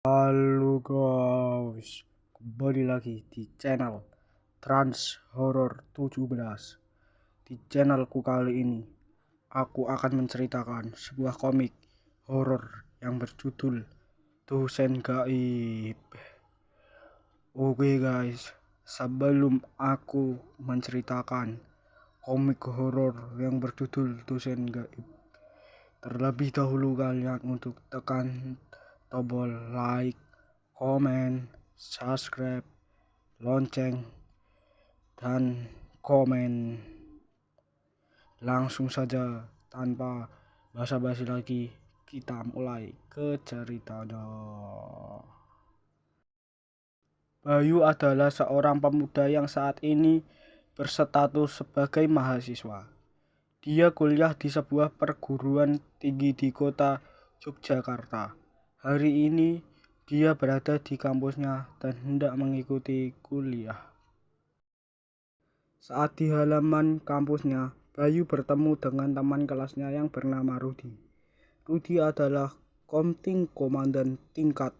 Halo guys, kembali lagi di channel Trans Horror 17. Di channelku kali ini, aku akan menceritakan sebuah komik horor yang berjudul Dosen Gaib. Oke guys, sebelum aku menceritakan komik horor yang berjudul Dosen Gaib, terlebih dahulu kalian untuk tekan tombol like, komen, subscribe, lonceng, dan komen. Langsung saja tanpa basa-basi lagi, kita mulai ke ceritanya. Bayu adalah seorang pemuda yang saat ini berstatus sebagai mahasiswa. Dia kuliah di sebuah perguruan tinggi di kota Yogyakarta. Hari ini dia berada di kampusnya dan hendak mengikuti kuliah. Saat di halaman kampusnya, Bayu bertemu dengan teman kelasnya yang bernama Rudi. Rudi adalah komting komandan tingkat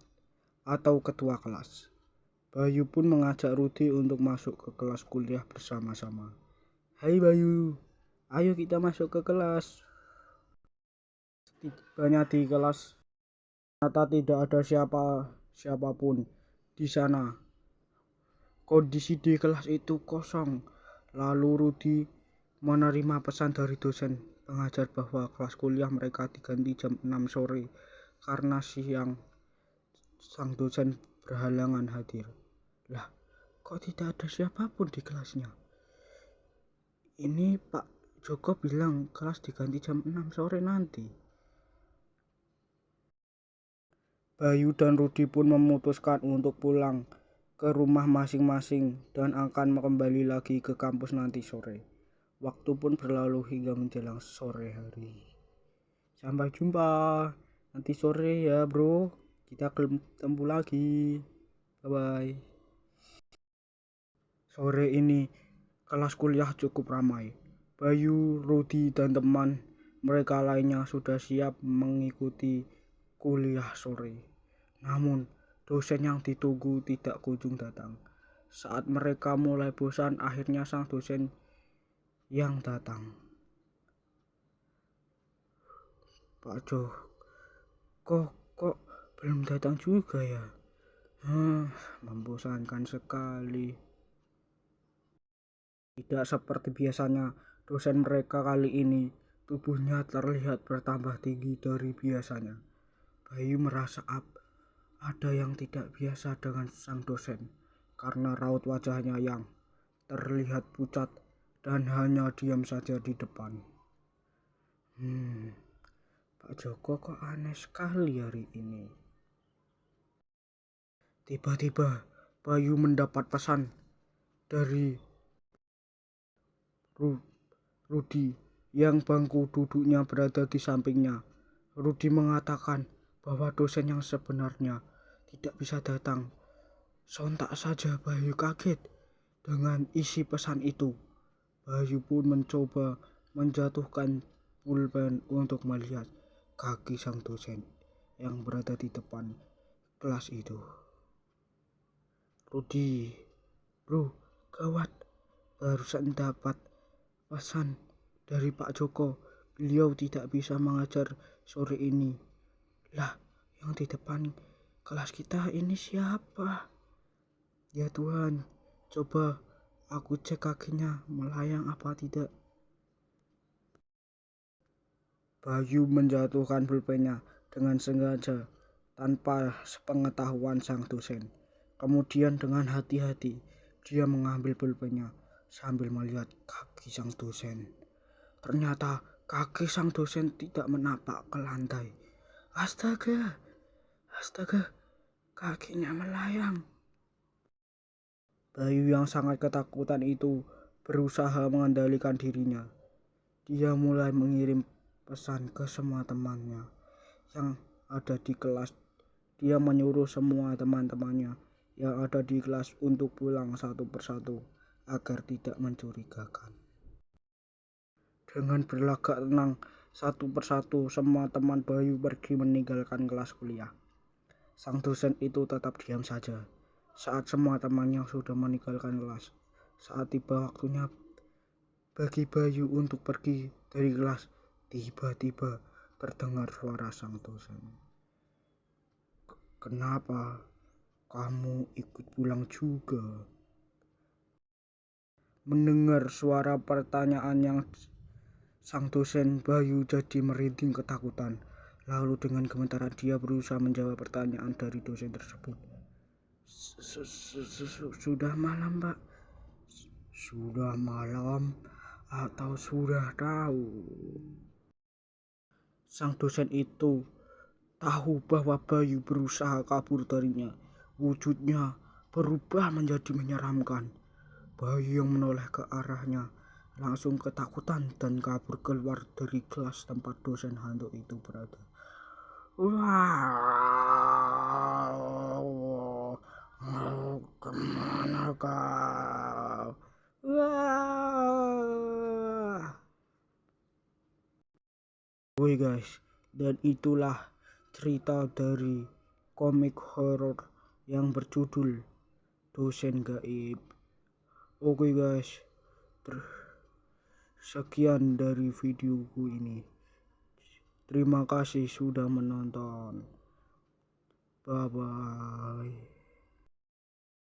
atau ketua kelas. Bayu pun mengajak Rudi untuk masuk ke kelas kuliah bersama-sama. Hai Bayu, ayo kita masuk ke kelas. Tibanya di kelas, ternyata tidak ada siapapun di sana. Kondisi di kelas itu kosong. Lalu Rudi menerima pesan dari dosen pengajar bahwa kelas kuliah mereka diganti jam 6 sore karena siang sang dosen berhalangan hadir. Lah, kok tidak ada siapapun di kelasnya? Ini Pak Joko bilang kelas diganti jam 6 sore nanti. Bayu dan Rudi pun memutuskan untuk pulang ke rumah masing-masing dan akan kembali lagi ke kampus nanti sore. Waktu pun berlalu hingga menjelang sore hari. Sampai jumpa nanti sore ya bro, kita ketemu lagi. Bye bye. Sore ini kelas kuliah cukup ramai. Bayu, Rudi, dan teman mereka lainnya sudah siap mengikuti kuliah sore. Namun dosen yang ditunggu tidak kunjung datang. Saat mereka mulai bosan, akhirnya sang dosen yang datang. Pak Jo, kok belum datang juga ya? Membosankan sekali. Tidak seperti biasanya, dosen mereka kali ini tubuhnya terlihat bertambah tinggi dari biasanya. Bayu merasa ada yang tidak biasa dengan sang dosen karena raut wajahnya yang terlihat pucat dan hanya diam saja di depan. Pak Joko kok aneh sekali hari ini. Tiba-tiba Bayu mendapat pesan dari Rudi yang bangku duduknya berada di sampingnya. Rudi mengatakan bahwa dosen yang sebenarnya tidak bisa datang. Sontak saja Bayu kaget dengan isi pesan itu. Bayu pun mencoba menjatuhkan pulpen untuk melihat kaki sang dosen yang berada di depan kelas itu. Rudi, bro, gawat, barusan dapat pesan dari Pak Joko. Beliau tidak bisa mengajar sore ini. Lah, yang di depan kelas kita ini siapa? Ya Tuhan, coba aku cek kakinya melayang apa tidak. Bayu menjatuhkan pulpennya dengan sengaja tanpa sepengetahuan sang dosen. Kemudian dengan hati-hati dia mengambil pulpennya sambil melihat kaki sang dosen. Ternyata kaki sang dosen tidak menapak ke lantai. Astaga, kakinya melayang. Bayu yang sangat ketakutan itu berusaha mengendalikan dirinya. Dia mulai mengirim pesan ke semua temannya yang ada di kelas. Dia menyuruh semua teman-temannya yang ada di kelas untuk pulang satu persatu agar tidak mencurigakan. Dengan berlagak tenang, satu persatu semua teman Bayu pergi meninggalkan kelas kuliah. Sang dosen itu tetap diam saja. Saat semua temannya sudah meninggalkan kelas, saat tiba waktunya bagi Bayu untuk pergi dari kelas, tiba-tiba terdengar suara sang dosen. Kenapa kamu ikut pulang juga? Mendengar suara pertanyaan yang sang dosen, Bayu jadi merinding ketakutan. Lalu dengan gemetaran dia berusaha menjawab pertanyaan dari dosen tersebut. Sudah malam, Pak? Sudah malam atau sudah tahu? Sang dosen itu tahu bahwa Bayu berusaha kabur darinya. Wujudnya berubah menjadi menyeramkan. Bayu yang menoleh ke arahnya langsung ketakutan dan kabur keluar dari kelas tempat dosen hantu itu berada. Wow, mau kemana kau? Wah. Woi guys, dan itulah cerita dari komik horor yang berjudul Dosen Gaib. Oke guys, sekian dari videoku ini. Terima kasih sudah menonton. Bye bye.